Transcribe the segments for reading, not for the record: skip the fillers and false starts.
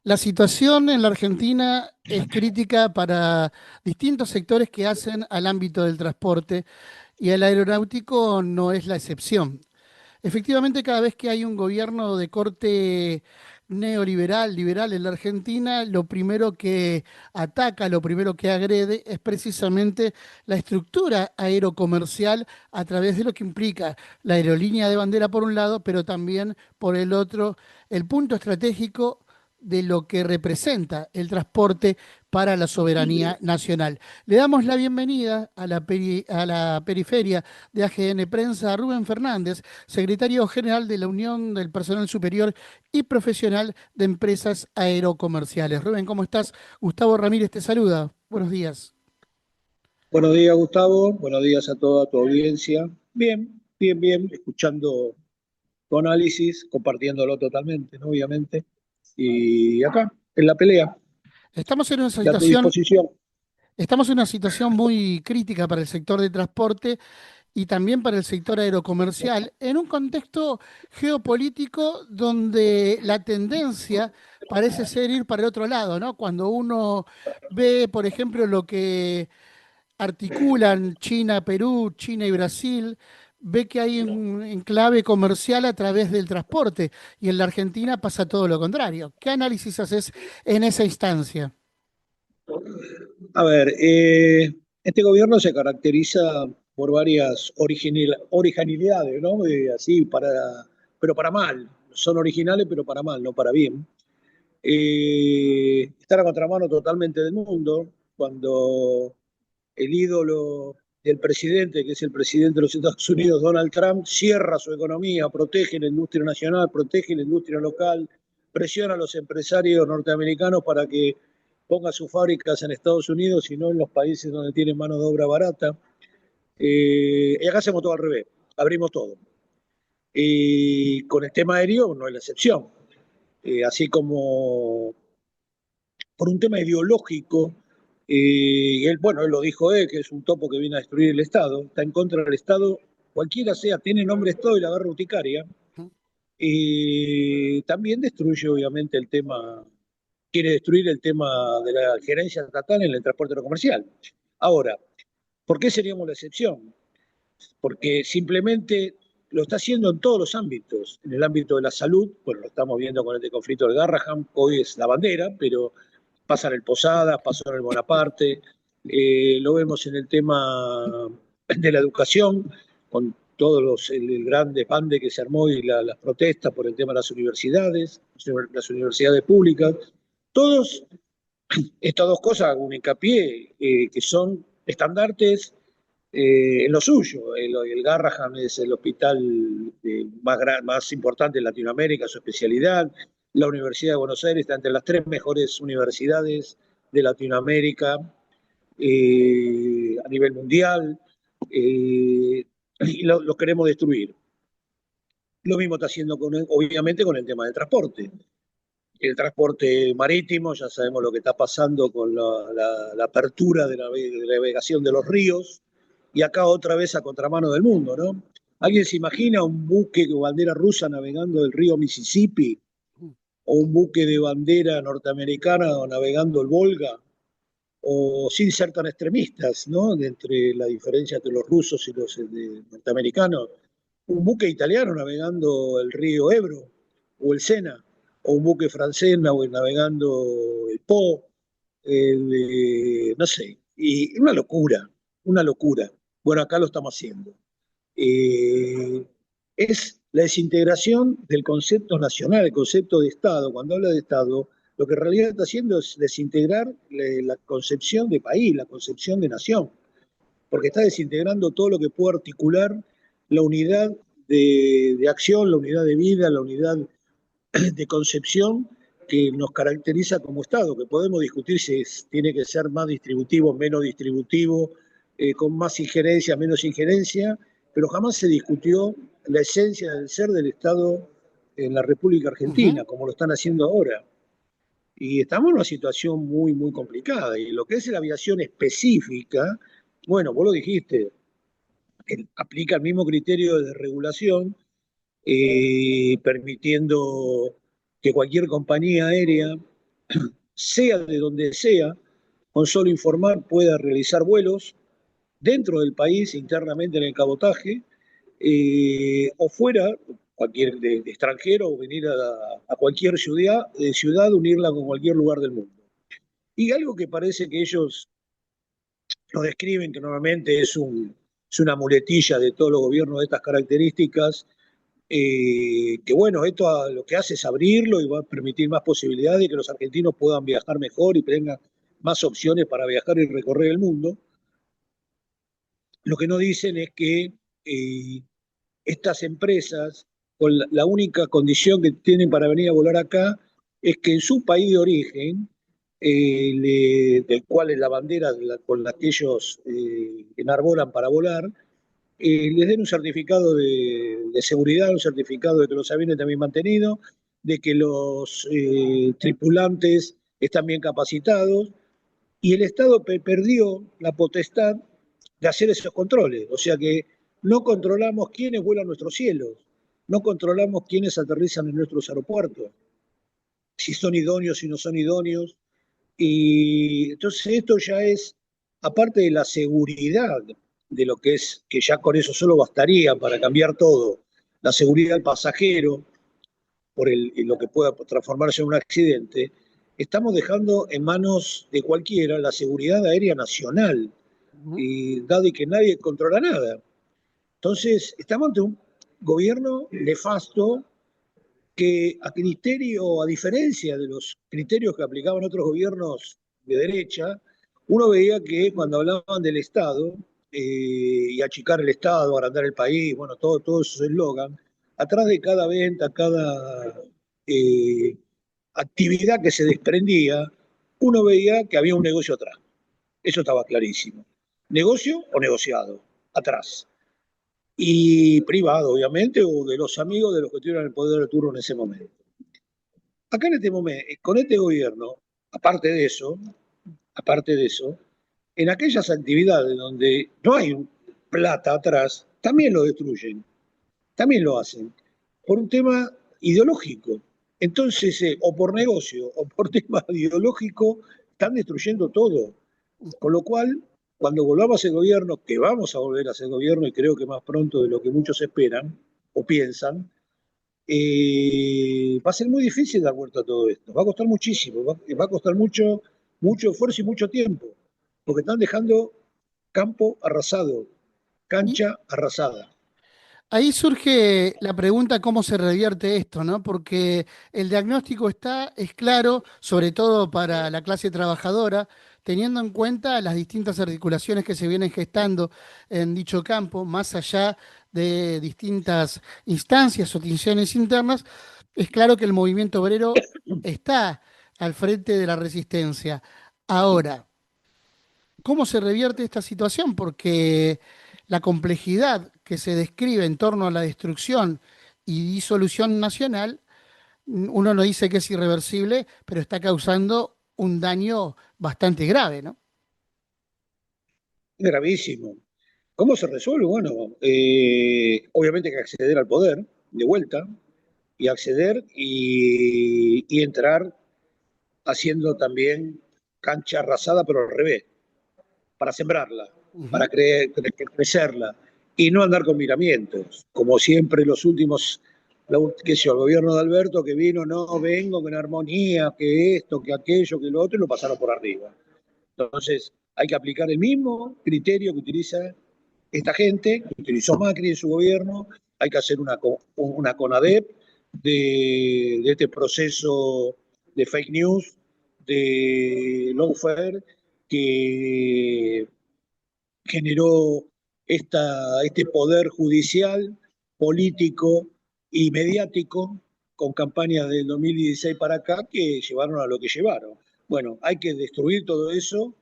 La situación en la Argentina es crítica para distintos sectores que hacen al ámbito del transporte y el aeronáutico no es la excepción. Efectivamente, cada vez que hay un gobierno de corte neoliberal, liberal en la Argentina, lo primero que ataca, lo primero que agrede es precisamente la estructura aerocomercial a través de lo que implica la aerolínea de bandera por un lado, pero también por el otro, el punto estratégico de lo que representa el transporte para la soberanía nacional. Le damos la bienvenida a la periferia de AGN Prensa a Rubén Fernández, secretario general de la Unión del Personal Superior y Profesional de Empresas Aerocomerciales. Rubén, ¿cómo estás? Gustavo Ramírez te saluda. Buenos días. Buenos días, Gustavo. Buenos días a toda tu audiencia. Bien, bien, bien, escuchando tu análisis, compartiéndolo totalmente, ¿no? Obviamente. Y acá, en la pelea, Estamos en una y a tu situación, disposición. estamos en una situación muy crítica para el sector de transporte y también para el sector aerocomercial, en un contexto geopolítico donde la tendencia parece ser ir para el otro lado, ¿no? Cuando uno ve, por ejemplo, lo que articulan China, Perú, China y Brasil, ve que hay un enclave comercial a través del transporte y en la Argentina pasa todo lo contrario. ¿Qué análisis haces en esa instancia? A ver, este gobierno se caracteriza por varias originalidades, ¿no? Así, pero para mal. Son originales, pero para mal, no para bien. Están a contramano totalmente del mundo, cuando el ídolo del presidente, que es el presidente de los Estados Unidos, Donald Trump, cierra su economía, protege la industria nacional, protege la industria local, presiona a los empresarios norteamericanos para que pongan sus fábricas en Estados Unidos y no en los países donde tienen mano de obra barata. Y acá hacemos todo al revés, abrimos todo. Y con el tema aéreo no es la excepción. Así como por un tema ideológico. Bueno, él lo dijo él, que es un topo que viene a destruir el Estado, está en contra del Estado, cualquiera sea, tiene nombre Estado y la agarra urticaria. Y también destruye, obviamente, el tema, quiere destruir el tema de la gerencia estatal en el transporte no comercial. Ahora, ¿por qué seríamos la excepción? Porque simplemente lo está haciendo en todos los ámbitos. En el ámbito de la salud, bueno, lo estamos viendo con este conflicto del Garraham, hoy es la bandera, pero pasa en el Posadas, pasó en el Bonaparte, lo vemos en el tema de la educación, con todos el gran despande que se armó y las protestas por el tema de las universidades públicas. Todos estas dos cosas, hago un hincapié, que son estandartes en lo suyo. El Garraham es el hospital más importante en Latinoamérica, su especialidad. La Universidad de Buenos Aires está entre las tres mejores universidades de Latinoamérica a nivel mundial. Y lo queremos destruir. Lo mismo está haciendo, obviamente, con el tema del transporte. El transporte marítimo, ya sabemos lo que está pasando con la apertura de la navegación de los ríos, y acá otra vez a contramano del mundo, ¿no? ¿Alguien se imagina un buque de bandera rusa navegando el río Mississippi o un buque de bandera norteamericana navegando el Volga? O sin ser tan extremistas, ¿no? Entre la diferencia entre los rusos y los norteamericanos, un buque italiano navegando el río Ebro o el Sena, o un buque francés navegando el Po, no sé, y una locura, una locura. Bueno, acá lo estamos haciendo. Eh, es la desintegración del concepto nacional, el concepto de Estado. Cuando habla de Estado, lo que en realidad está haciendo es desintegrar la concepción de país, la concepción de nación, porque está desintegrando todo lo que puede articular la unidad de acción, la unidad de vida, la unidad de concepción que nos caracteriza como Estado, que podemos discutir si tiene que ser más distributivo, menos distributivo, con más injerencia, menos injerencia, pero jamás se discutió la esencia del ser del Estado en la República Ujú. Argentina, como lo están haciendo ahora. Y estamos en una situación muy, muy complicada. Y lo que es la aviación específica, bueno, vos lo dijiste, aplica el mismo criterio de regulación, permitiendo que cualquier compañía aérea sea de donde sea, con solo informar pueda realizar vuelos dentro del país, internamente en el cabotaje, o fuera, cualquier de extranjero, o venir a cualquier ciudad, unirla con cualquier lugar del mundo. Y algo que parece que ellos lo describen, que normalmente es una muletilla de todos los gobiernos de estas características, que bueno, lo que hace es abrirlo y va a permitir más posibilidades de que los argentinos puedan viajar mejor y tengan más opciones para viajar y recorrer el mundo. Lo que no dicen es que estas empresas, con la única condición que tienen para venir a volar acá, es que en su país de origen, del cual es la bandera con la que ellos enarbolan para volar, les den un certificado de seguridad, un certificado de que los aviones están bien mantenidos, de que los tripulantes están bien capacitados, y el Estado perdió la potestad de hacer esos controles. O sea que no controlamos quiénes vuelan nuestros cielos, no controlamos quiénes aterrizan en nuestros aeropuertos, si son idóneos, si no son idóneos. Y entonces esto ya es, aparte de la seguridad de lo que es, que ya con eso solo bastaría para cambiar todo, la seguridad del pasajero, lo que pueda transformarse en un accidente, estamos dejando en manos de cualquiera la seguridad aérea nacional, Ujú. y dado que nadie controla nada. Entonces, estamos ante un gobierno nefasto que a diferencia de los criterios que aplicaban otros gobiernos de derecha, uno veía que cuando hablaban del Estado y achicar el Estado, agrandar el país, bueno, todo esos eslogan, atrás de cada venta, cada eh, actividad que se desprendía, uno veía que había un negocio atrás. Eso estaba clarísimo. Negocio o negociado, atrás. Y privado, obviamente, o de los amigos de los que tuvieron el poder de turno en ese momento. Acá en este momento, con este gobierno, aparte de eso, en aquellas actividades donde no hay plata atrás, también lo destruyen, también lo hacen, por un tema ideológico. Entonces, o por negocio o por tema ideológico, están destruyendo todo. Con lo cual, cuando volvamos a ese gobierno, que vamos a volver a ese gobierno y creo que más pronto de lo que muchos esperan o piensan, va a ser muy difícil dar vuelta a todo esto. Va a costar muchísimo, va a costar mucho esfuerzo y mucho tiempo, porque están dejando campo arrasado, Y cancha arrasada. ahí surge la pregunta cómo se revierte esto, ¿no? Porque el diagnóstico es claro, sobre todo para la clase trabajadora, teniendo en cuenta las distintas articulaciones que se vienen gestando en dicho campo, más allá de distintas instancias o tensiones internas, es claro que el movimiento obrero está al frente de la resistencia. Ahora, ¿cómo se revierte esta situación? Porque la complejidad que se describe en torno a la destrucción y disolución nacional, uno no dice que es irreversible, pero está causando un daño bastante grave, ¿no? Gravísimo. ¿Cómo se resuelve? Bueno, obviamente hay que acceder al poder de vuelta y acceder y entrar haciendo también cancha arrasada, pero al revés, para sembrarla, para Ujú. crecerla y no andar con miramientos, como siempre los últimos, qué sé yo, el gobierno de Alberto que vino, no, vengo con armonía, que esto, que aquello, que lo otro, y lo pasaron por arriba. Entonces, hay que aplicar el mismo criterio que utiliza esta gente, que utilizó Macri en su gobierno, hay que hacer una CONADEP de este proceso de fake news, de lawfare, que generó este poder judicial, político y mediático con campañas del 2016 para acá que llevaron a lo que llevaron. Bueno, hay que destruir todo eso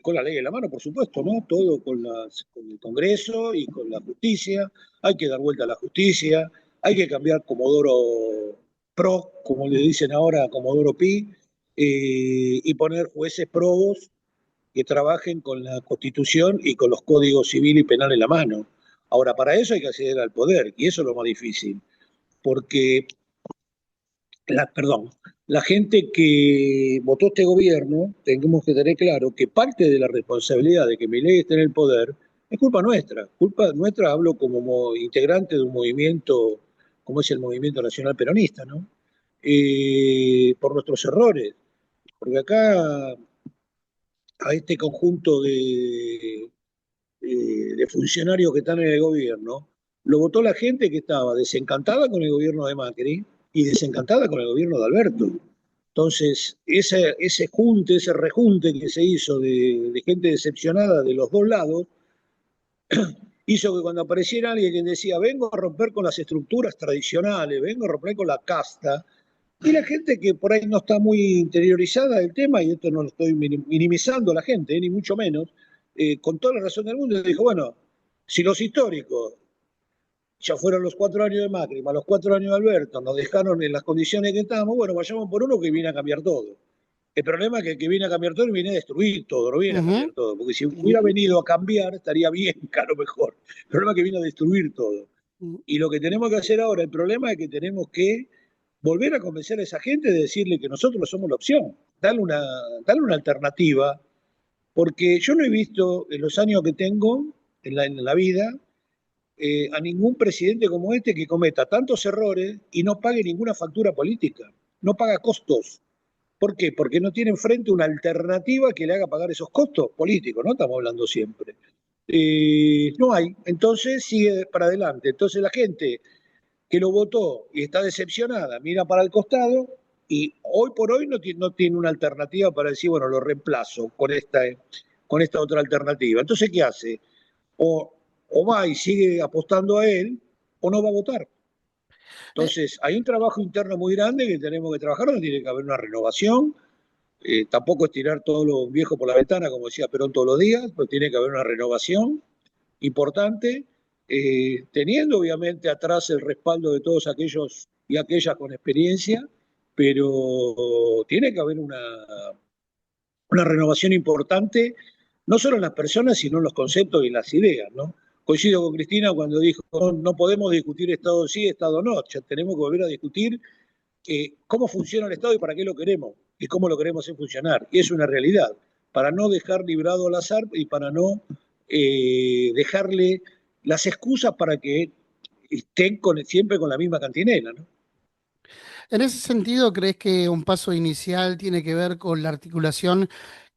con la ley en la mano, por supuesto, ¿no? Todo con el Congreso y con la justicia. Hay que dar vuelta a la justicia, hay que cambiar Comodoro Pro, como le dicen ahora a Comodoro Pi, y poner jueces probos que trabajen con la Constitución y con los códigos civil y penal en la mano. Ahora, para eso hay que acceder al poder, y eso es lo más difícil, porque perdón, la gente que votó este gobierno, tenemos que tener claro que parte de la responsabilidad de que Milei esté en el poder es culpa nuestra hablo como integrante de un movimiento como es el Movimiento Nacional Peronista, ¿no? Por nuestros errores, porque acá a este conjunto de funcionarios que están en el gobierno, lo votó la gente que estaba desencantada con el gobierno de Macri y desencantada con el gobierno de Alberto. Entonces, ese rejunte que se hizo de gente decepcionada de los dos lados, hizo que cuando apareciera alguien que decía, vengo a romper con las estructuras tradicionales, vengo a romper con la casta, y la gente que por ahí no está muy interiorizada del tema, y esto no lo estoy minimizando a la gente, ni mucho menos, con toda la razón del mundo, dijo, bueno, si los históricos ya fueron los 4 años de Macri, más los 4 años de Alberto, nos dejaron en las condiciones que estábamos, bueno, vayamos por uno que viene a cambiar todo. El problema es que el que viene a cambiar todo viene a destruir todo, no viene a Ujú. cambiar todo, porque si hubiera venido a cambiar estaría bien, claro, mejor. El problema es que vino a destruir todo. Y lo que tenemos que hacer ahora, el problema es que tenemos que volver a convencer a esa gente de decirle que nosotros somos la opción, darle una alternativa, porque yo no he visto en los años que tengo en la vida a ningún presidente como este que cometa tantos errores y no pague ninguna factura política, no paga costos. ¿Por qué? Porque no tiene enfrente una alternativa que le haga pagar esos costos políticos, ¿no? Estamos hablando siempre. No hay, entonces sigue para adelante. Entonces la gente que lo votó y está decepcionada, mira para el costado y hoy por hoy no tiene una alternativa para decir, bueno, lo reemplazo con esta otra alternativa. Entonces, ¿qué hace? O, o va y sigue apostando a él o no va a votar. Eh, Entonces, hay un trabajo interno muy grande que tenemos que trabajar, donde tiene que haber una renovación. Tampoco es tirar todo lo viejo por la ventana, como decía Perón todos los días, pero tiene que haber una renovación importante, teniendo obviamente atrás el respaldo de todos aquellos y aquellas con experiencia, pero tiene que haber una renovación importante, no solo en las personas, sino en los conceptos y en las ideas, ¿no? Coincido con Cristina cuando dijo, no podemos discutir Estado sí, Estado no, ya tenemos que volver a discutir cómo funciona el Estado y para qué lo queremos, y cómo lo queremos hacer funcionar. Y es una realidad, para no dejar librado al azar y para no dejarle las excusas para que estén siempre con la misma cantinela, ¿no? En ese sentido, ¿crees que un paso inicial tiene que ver con la articulación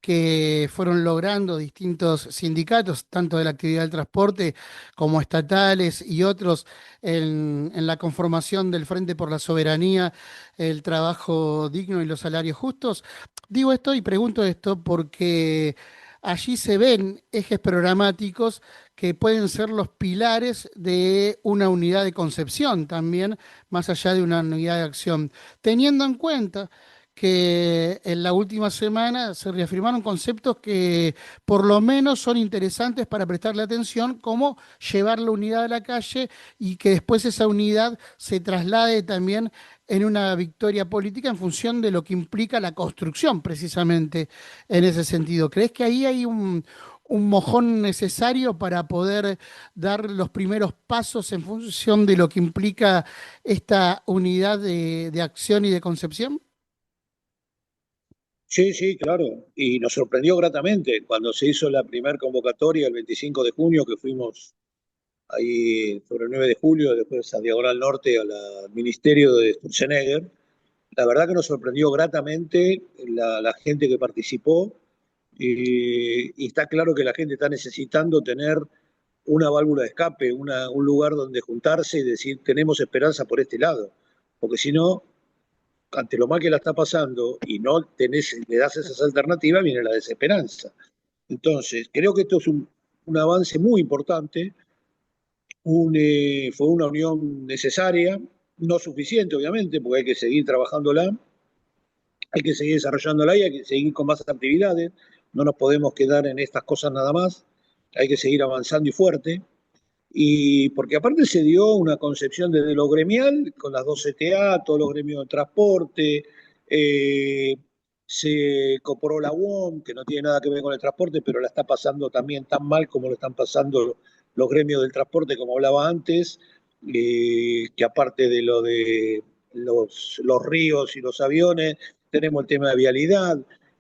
que fueron logrando distintos sindicatos, tanto de la actividad del transporte como estatales y otros, en la conformación del Frente por la Soberanía, el trabajo digno y los salarios justos? Digo esto y pregunto esto porque allí se ven ejes programáticos que pueden ser los pilares de una unidad de concepción también, más allá de una unidad de acción, teniendo en cuenta que en la última semana se reafirmaron conceptos que por lo menos son interesantes para prestarle atención, como llevar la unidad a la calle y que después esa unidad se traslade también en una victoria política en función de lo que implica la construcción, precisamente en ese sentido. ¿Crees que ahí hay un mojón necesario para poder dar los primeros pasos en función de lo que implica esta unidad de acción y de concepción? Sí, sí, claro. Y nos sorprendió gratamente cuando se hizo la primera convocatoria el 25 de junio, que fuimos ahí sobre el 9 de julio, después a Diagonal Norte, al Ministerio de Sturzenegger. La verdad que nos sorprendió gratamente la gente que participó y está claro que la gente está necesitando tener una válvula de escape, un lugar donde juntarse y decir, tenemos esperanza por este lado, porque si no, ante lo mal que la está pasando y no le das esas alternativas, viene la desesperanza. Entonces, creo que esto es un avance muy importante, fue una unión necesaria, no suficiente obviamente, porque hay que seguir trabajándola, hay que seguir desarrollándola y hay que seguir con más actividades, no nos podemos quedar en estas cosas nada más, hay que seguir avanzando y fuerte, y porque aparte se dio una concepción desde lo gremial, con las dos CTA, todos los gremios de transporte, eh, se incorporó la UOM, que no tiene nada que ver con el transporte, pero la está pasando también tan mal como lo están pasando los gremios del transporte, como hablaba antes, que aparte de lo de los ríos y los aviones, tenemos el tema de vialidad,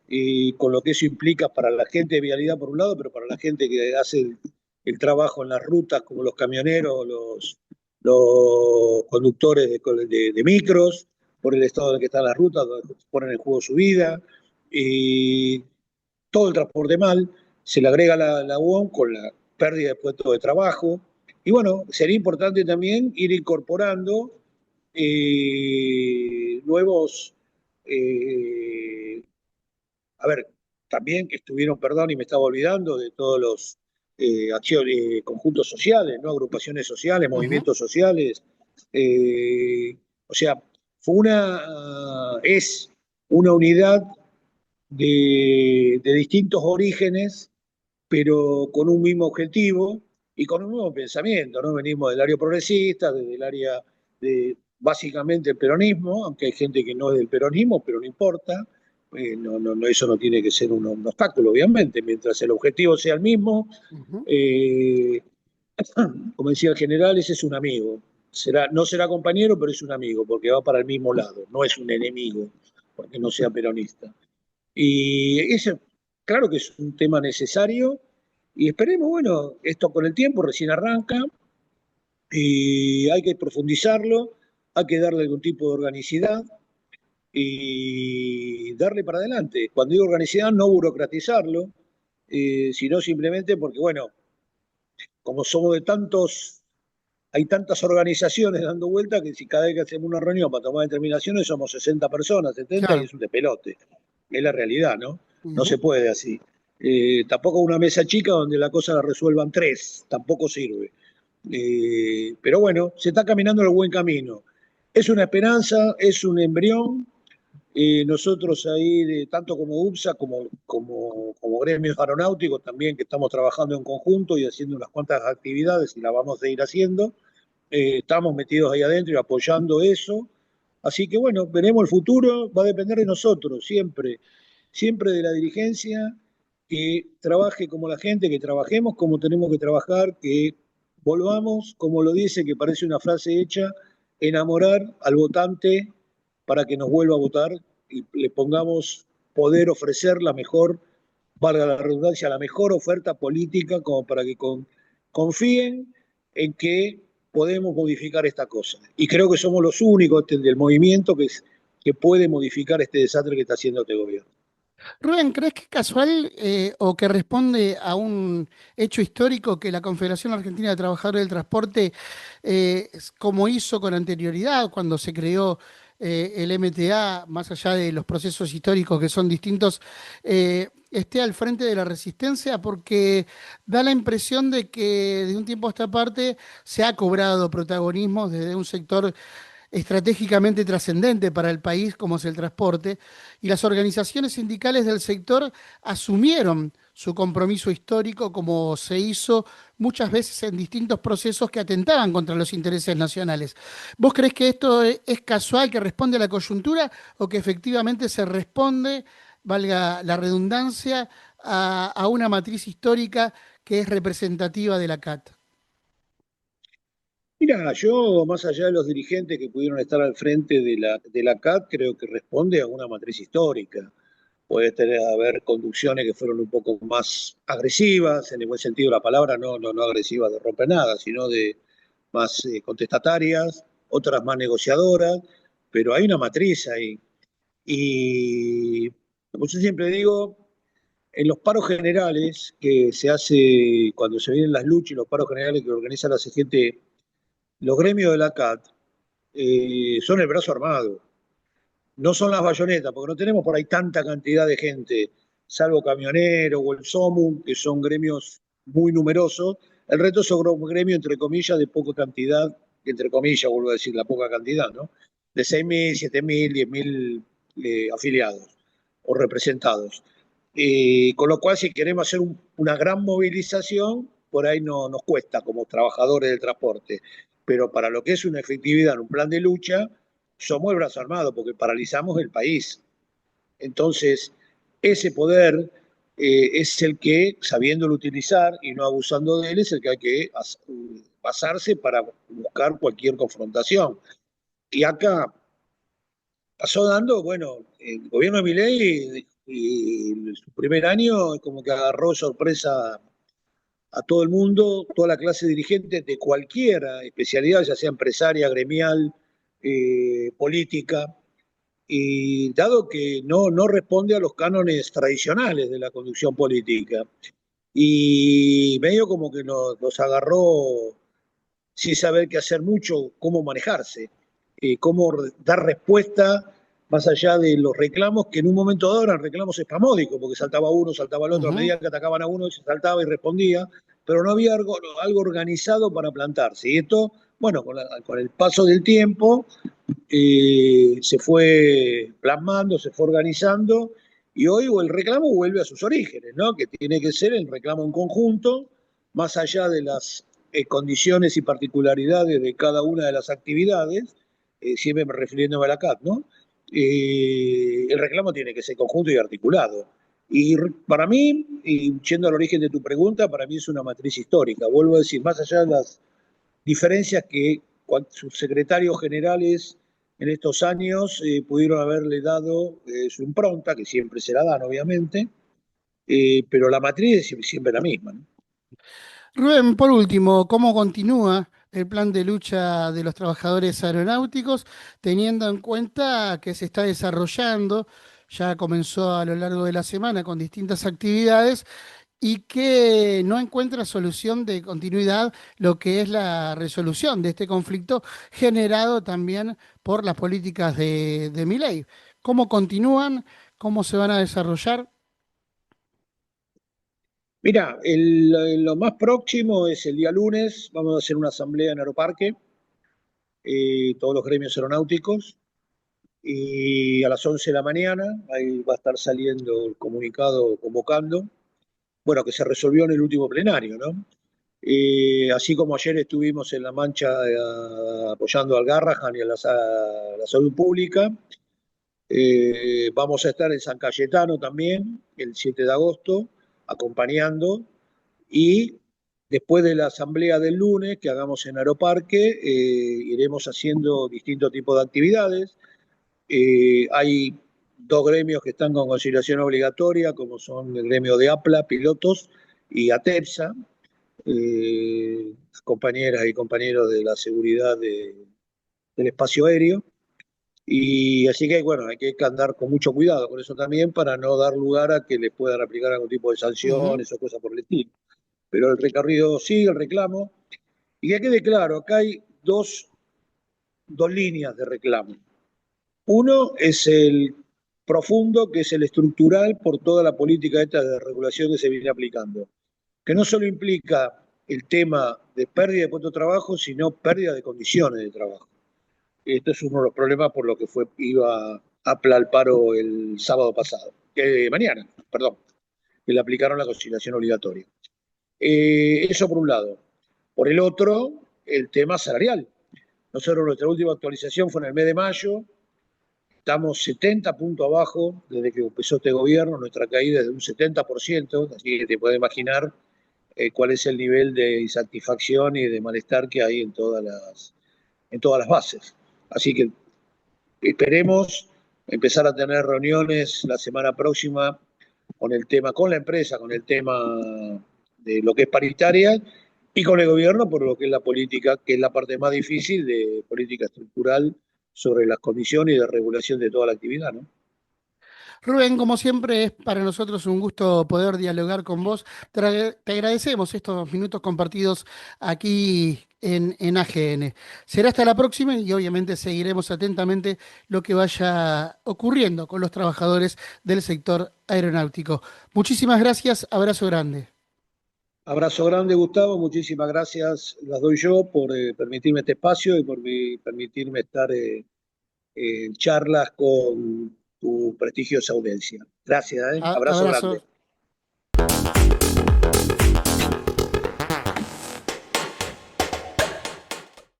y con lo que eso implica para la gente de vialidad por un lado, pero para la gente que hace el trabajo en las rutas, como los camioneros, los conductores de micros, por el estado en el que están las rutas, donde ponen en juego su vida, y todo el transporte mal, se le agrega la UOM con la pérdida de puestos de trabajo. Y bueno, sería importante también ir incorporando nuevos, a ver, también que estuvieron, perdón, y me estaba olvidando de todos los conjuntos sociales, ¿no? Agrupaciones sociales, Ujú. movimientos sociales. O sea, es una unidad de distintos orígenes, pero con un mismo objetivo y con un mismo pensamiento, ¿no? Venimos del área progresista, desde el área de básicamente el peronismo, aunque hay gente que no es del peronismo, pero no importa. Eso no tiene que ser un obstáculo, obviamente, mientras el objetivo sea el mismo. Ujú. eh, Como decía el general, ese es un amigo. No será compañero, pero es un amigo, porque va para el mismo lado, no es un enemigo, porque no sea peronista. Y ese, claro que es un tema necesario y esperemos, bueno, esto con el tiempo recién arranca y hay que profundizarlo, hay que darle algún tipo de organicidad y darle para adelante. Cuando digo organicidad, no burocratizarlo, sino simplemente porque, bueno, como somos de tantos, hay tantas organizaciones dando vuelta que si cada vez que hacemos una reunión para tomar determinaciones somos 60 personas, 70 y Claro. es un despelote. Es la realidad, ¿no? No Ujú. se puede así. Tampoco una mesa chica donde la cosa la resuelvan tres, tampoco sirve. Pero bueno, se está caminando en el buen camino. Es una esperanza, es un embrión. Nosotros ahí, tanto como UPSA como gremios aeronáuticos, también que estamos trabajando en conjunto y haciendo unas cuantas actividades y las vamos a ir haciendo, estamos metidos ahí adentro y apoyando eso. Así que bueno, veremos el futuro, va a depender de nosotros, siempre, siempre de la dirigencia, que trabaje como la gente, que trabajemos como tenemos que trabajar, que volvamos, como lo dice, que parece una frase hecha, enamorar al votante para que nos vuelva a votar y le pongamos poder ofrecer la mejor, valga la redundancia, la mejor oferta política como para que confíen en que podemos modificar esta cosa. Y creo que somos los únicos del movimiento que puede modificar este desastre que está haciendo este gobierno. Rubén, ¿crees que es casual o que responde a un hecho histórico que la Confederación Argentina de Trabajadores del Transporte, como hizo con anterioridad cuando se creó el MTA, más allá de los procesos históricos que son distintos, esté al frente de la resistencia? Porque da la impresión de que de un tiempo a esta parte se ha cobrado protagonismo desde un sector estratégicamente trascendente para el país como es el transporte, y las organizaciones sindicales del sector asumieron su compromiso histórico como se hizo muchas veces en distintos procesos que atentaban contra los intereses nacionales. ¿Vos creés que esto es casual, que responde a la coyuntura o que efectivamente se responde, valga la redundancia, a una matriz histórica que es representativa de la CAT? Mira, yo, más allá de los dirigentes que pudieron estar al frente de la CAT, creo que responde a una matriz histórica. Puede haber conducciones que fueron un poco más agresivas, en el buen sentido de la palabra, no agresivas de romper nada, sino de más contestatarias, otras más negociadoras, pero hay una matriz ahí. Y como yo siempre digo, en los paros generales que se hace cuando se vienen las luchas y los paros generales que organiza la CGT, los gremios de la CAT son el brazo armado, no son las bayonetas, porque no tenemos por ahí tanta cantidad de gente, salvo camioneros o el SOMU, que son gremios muy numerosos. El resto son gremios, entre comillas, de poca cantidad, entre comillas, vuelvo a decir, la poca cantidad, ¿no? De 6.000, 7.000, 10.000 afiliados o representados. Con lo cual, si queremos hacer una gran movilización, por ahí no nos cuesta como trabajadores del transporte. Pero para lo que es una efectividad, un plan de lucha, somos el brazo armado porque paralizamos el país. Entonces, ese poder es el que, sabiéndolo utilizar y no abusando de él, es el que hay que basarse para buscar cualquier confrontación. Y acá pasó dando, bueno, el gobierno de Milei y su primer año como que agarró sorpresa a todo el mundo, toda la clase dirigente de cualquier especialidad, ya sea empresaria, gremial, política, y dado que no responde a los cánones tradicionales de la conducción política, y medio como que nos agarró sin saber qué hacer mucho, cómo manejarse, cómo dar respuesta más allá de los reclamos, que en un momento dado eran reclamos espasmódicos, porque saltaba uno, saltaba el otro, a Ujú. medida que atacaban a uno, se saltaba y respondía, pero no había algo organizado para plantarse. Y esto, bueno, con el paso del tiempo, se fue plasmando, se fue organizando, y hoy el reclamo vuelve a sus orígenes, ¿no? Que tiene que ser el reclamo en conjunto, más allá de las condiciones y particularidades de cada una de las actividades, siempre refiriéndome a la CAT, ¿no? El reclamo tiene que ser conjunto y articulado. Y para mí, y yendo al origen de tu pregunta, para mí es una matriz histórica. Vuelvo a decir, más allá de las diferencias que sus secretarios generales en estos años pudieron haberle dado su impronta, que siempre se la dan, obviamente, pero la matriz es siempre la misma, ¿no? Rubén, por último, ¿cómo continúa el plan de lucha de los trabajadores aeronáuticos, teniendo en cuenta que se está desarrollando, ya comenzó a lo largo de la semana con distintas actividades y que no encuentra solución de continuidad lo que es la resolución de este conflicto generado también por las políticas de Milei? ¿Cómo continúan? ¿Cómo se van a desarrollar? Mira, lo más próximo es el día lunes, vamos a hacer una asamblea en Aeroparque, todos los gremios aeronáuticos, y a las 11 de la mañana, ahí va a estar saliendo el comunicado convocando, bueno, que se resolvió en el último plenario, ¿no? Así como ayer estuvimos en La Mancha apoyando al Garrahan y a la salud pública, vamos a estar en San Cayetano también el 7 de agosto, acompañando, y después de la asamblea del lunes que hagamos en Aeroparque, iremos haciendo distintos tipos de actividades. Hay dos gremios que están con conciliación obligatoria, como son el gremio de APLA, pilotos, y ATEPSA, compañeras y compañeros de la seguridad del espacio aéreo. Y así que, bueno, hay que andar con mucho cuidado con eso también para no dar lugar a que le puedan aplicar algún tipo de Ujú. sanciones o cosas por el estilo. Pero el recorrido sigue, el reclamo. Y que quede claro, acá hay dos líneas de reclamo. Uno es el profundo, que es el estructural por toda la política esta de regulación que se viene aplicando, que no solo implica el tema de pérdida de puestos de trabajo, sino pérdida de condiciones de trabajo. Esto es uno de los problemas por lo que iba APLA al paro el sábado pasado, mañana, perdón, que le aplicaron la conciliación obligatoria. Eso por un lado. Por el otro, el tema salarial. Nosotros nuestra última actualización fue en el mes de mayo, estamos 70 puntos abajo desde que empezó este gobierno, nuestra caída es de un 70%, así que te puedes imaginar cuál es el nivel de insatisfacción y de malestar que hay en todas las bases. Así que esperemos empezar a tener reuniones la semana próxima con el tema, con la empresa, con el tema de lo que es paritaria y con el gobierno por lo que es la política, que es la parte más difícil de política estructural sobre las condiciones y de regulación de toda la actividad, ¿no? Rubén, como siempre, es para nosotros un gusto poder dialogar con vos. Te agradecemos estos minutos compartidos aquí en AGN. Será hasta la próxima y obviamente seguiremos atentamente lo que vaya ocurriendo con los trabajadores del sector aeronáutico. Muchísimas gracias, abrazo grande. Abrazo grande, Gustavo. Muchísimas gracias. Las doy yo por permitirme este espacio y por permitirme estar en charlas con tu prestigiosa audiencia. Gracias, ¿eh? Abrazo Abrazo. grande.